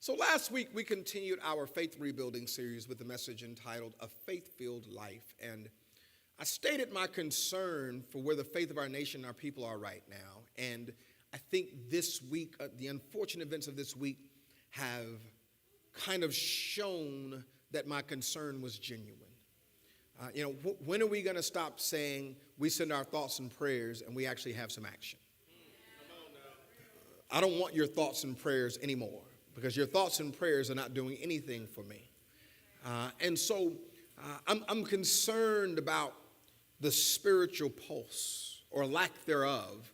So last week, we continued our faith rebuilding series with a message entitled A Faith-Filled Life. And I stated my concern for where the faith of our nation and our people are right now. And I think this week, the unfortunate events of this week have kind of shown that my concern was genuine. When are we going to stop saying we send our thoughts and prayers and we actually have some action? I don't want your thoughts and prayers anymore, because your thoughts and prayers are not doing anything for me. I'm concerned about the spiritual pulse, or lack thereof,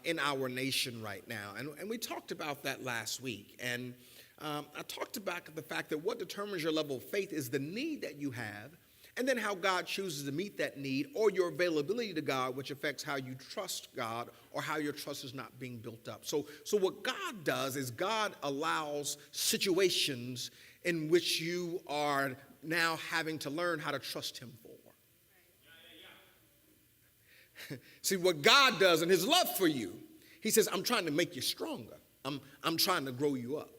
in our nation right now. And we talked about that last week. And I talked about the fact that what determines your level of faith is the need that you have, and then how God chooses to meet that need, or your availability to God, which affects how you trust God or how your trust is not being built up. So what God does is God allows situations in which you are now having to learn how to trust him for. See, what God does in his love for you, he says, I'm trying to make you stronger. I'm trying to grow you up.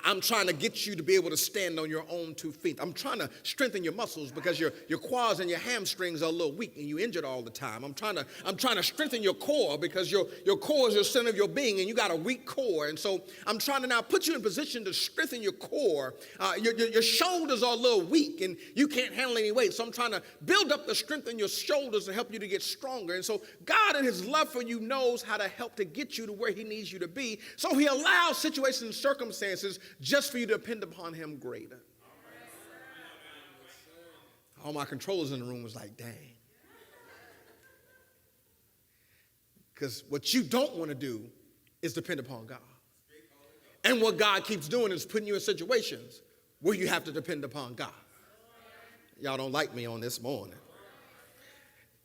I'm trying to get you to be able to stand on your own 2 feet. I'm trying to strengthen your muscles because your quads and your hamstrings are a little weak and you injured all the time. I'm trying to strengthen your core because your core is your center of your being and you got a weak core. And so I'm trying to now put you in position to strengthen your core. Your shoulders are a little weak and you can't handle any weight. So I'm trying to build up the strength in your shoulders to help you to get stronger. And so God in his love for you knows how to help to get you to where he needs you to be. So he allows situations and circumstances just for you to depend upon him greater. All my controllers in the room was like, dang. Because what you don't want to do is depend upon God. And what God keeps doing is putting you in situations where you have to depend upon God. Y'all don't like me on this morning.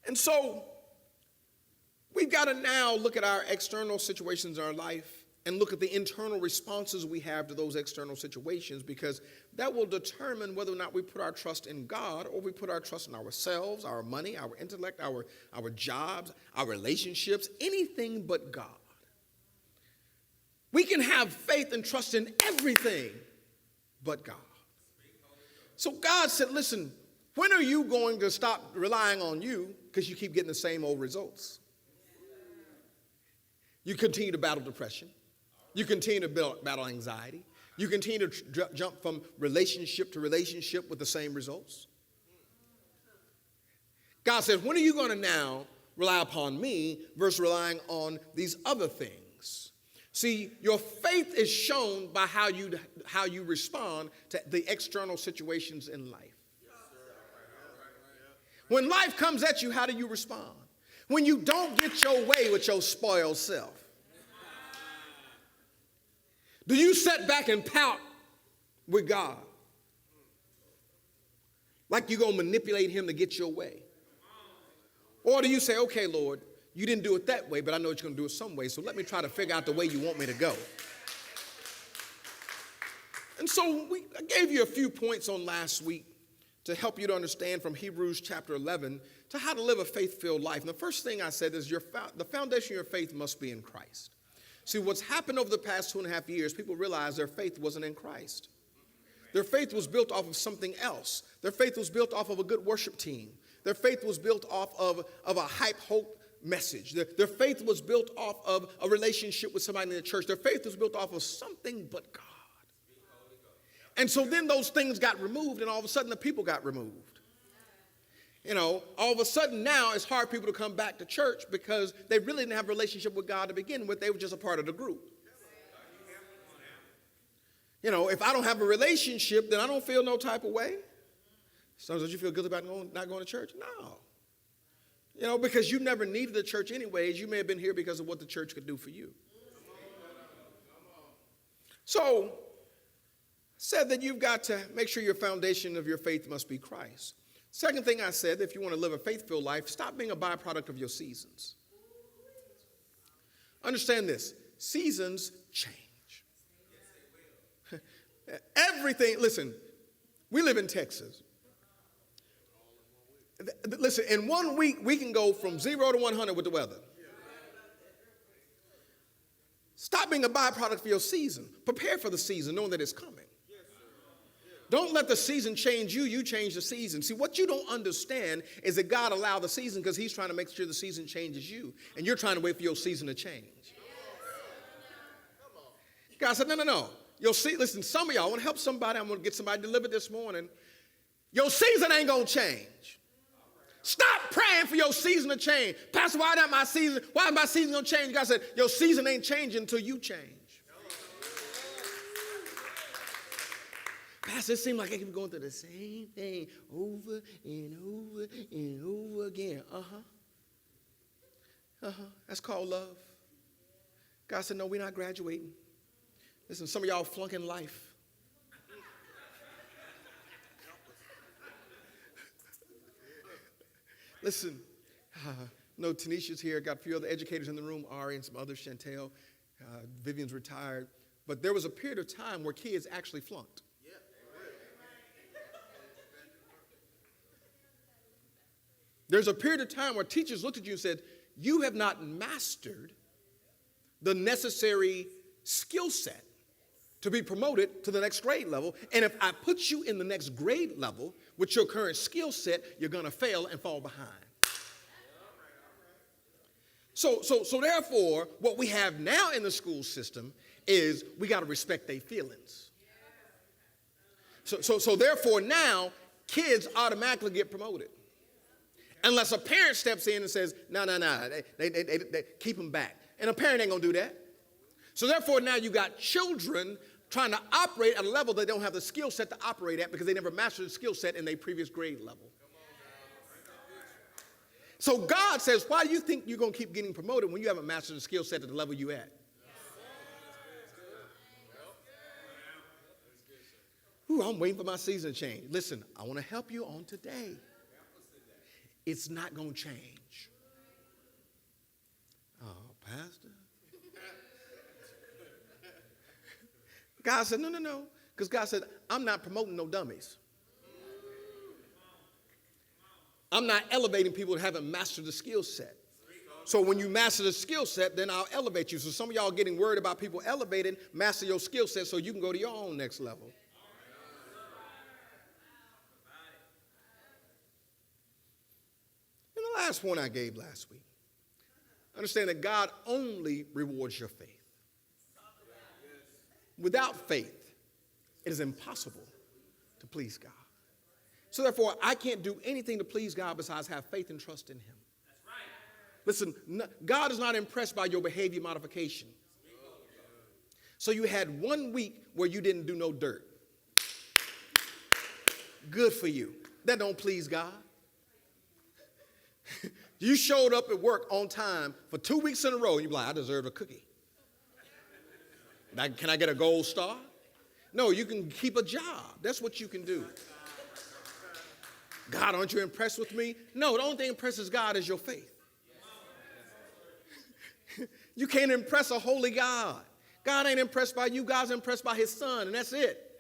And so we've got to now look at our external situations in our life and look at the internal responses we have to those external situations, because that will determine whether or not we put our trust in God or we put our trust in ourselves, our money, our intellect, our jobs, our relationships, anything but God. We can have faith and trust in everything but God. So God said, listen, when are you going to stop relying on you because you keep getting the same old results? You continue to battle depression. You continue to battle anxiety. You continue to jump from relationship to relationship with the same results. God says, when are you going to now rely upon me versus relying on these other things? See, your faith is shown by how you respond to the external situations in life. When life comes at you, how do you respond? When you don't get your way with your spoiled self, do you sit back and pout with God like you're going to manipulate him to get your way? Or do you say, okay, Lord, you didn't do it that way, but I know you're going to do it some way, so let me try to figure out the way you want me to go. And so I gave you a few points on last week to help you to understand from Hebrews chapter 11 to how to live a faith-filled life. And the first thing I said is the foundation of your faith must be in Christ. See, what's happened over the past 2.5 years, people realized their faith wasn't in Christ. Their faith was built off of something else. Their faith was built off of a good worship team. Their faith was built off of a hype hope message. Their faith was built off of a relationship with somebody in the church. Their faith was built off of something but God. And so then those things got removed, and all of a sudden the people got removed. All of a sudden now it's hard for people to come back to church because they really didn't have a relationship with God to begin with. They were just a part of the group. If I don't have a relationship, then I don't feel no type of way. So don't you feel good about not going to church? No. Because you never needed the church anyways. You may have been here because of what the church could do for you. So said that you've got to make sure your foundation of your faith must be Christ. Second thing I said, if you want to live a faith-filled life, stop being a byproduct of your seasons. Understand this. Seasons change. Everything, listen, we live in Texas. Listen, in 1 week, we can go from 0 to 100 with the weather. Stop being a byproduct for your season. Prepare for the season, knowing that it's coming. Don't let the season change you. You change the season. See, what you don't understand is that God allowed the season because he's trying to make sure the season changes you. And you're trying to wait for your season to change. God said, no. You'll see, listen, some of y'all, I want to help somebody. I'm going to get somebody delivered this morning. Your season ain't going to change. Stop praying for your season to change. Pastor, why not my season? Why is my season going to change? God said, your season ain't changing until you change. Pastor, it seems like I keep going through the same thing over and over and over again. That's called love. God said, no, we're not graduating. Listen, some of y'all flunking life. Listen, no, Tanisha's here. Got a few other educators in the room, Ari and some others, Chantel. Vivian's retired. But there was a period of time where kids actually flunked. There's a period of time where teachers looked at you and said, you have not mastered the necessary skill set to be promoted to the next grade level. And if I put you in the next grade level with your current skill set, you're going to fail and fall behind. So therefore, what we have now in the school system is we got to respect their feelings. So therefore now, kids automatically get promoted. Unless a parent steps in and says, no, they keep them back. And a parent ain't going to do that. So therefore, now you got children trying to operate at a level they don't have the skill set to operate at because they never mastered the skill set in their previous grade level. So God says, why do you think you're going to keep getting promoted when you haven't mastered the skill set at the level you at? Ooh, I'm waiting for my season to change. Listen, I want to help you on today. It's not going to change. Oh, Pastor. God said, no. Because God said, I'm not promoting no dummies. I'm not elevating people that haven't mastered the skill set. So when you master the skill set, then I'll elevate you. So some of y'all are getting worried about people elevating, master your skill set so you can go to your own next level. Last point I gave last week. Understand that God only rewards your faith. Without faith, it is impossible to please God. So therefore, I can't do anything to please God besides have faith and trust in him. Listen, God is not impressed by your behavior modification. So you had 1 week where you didn't do no dirt. Good for you. That don't please God. You showed up at work on time for 2 weeks in a row, and you're like, I deserve a cookie. Can I get a gold star? No, you can keep a job. That's what you can do. God, aren't you impressed with me? No, the only thing that impresses God is your faith. You can't impress a holy God. God ain't impressed by you. God's impressed by his son, and that's it.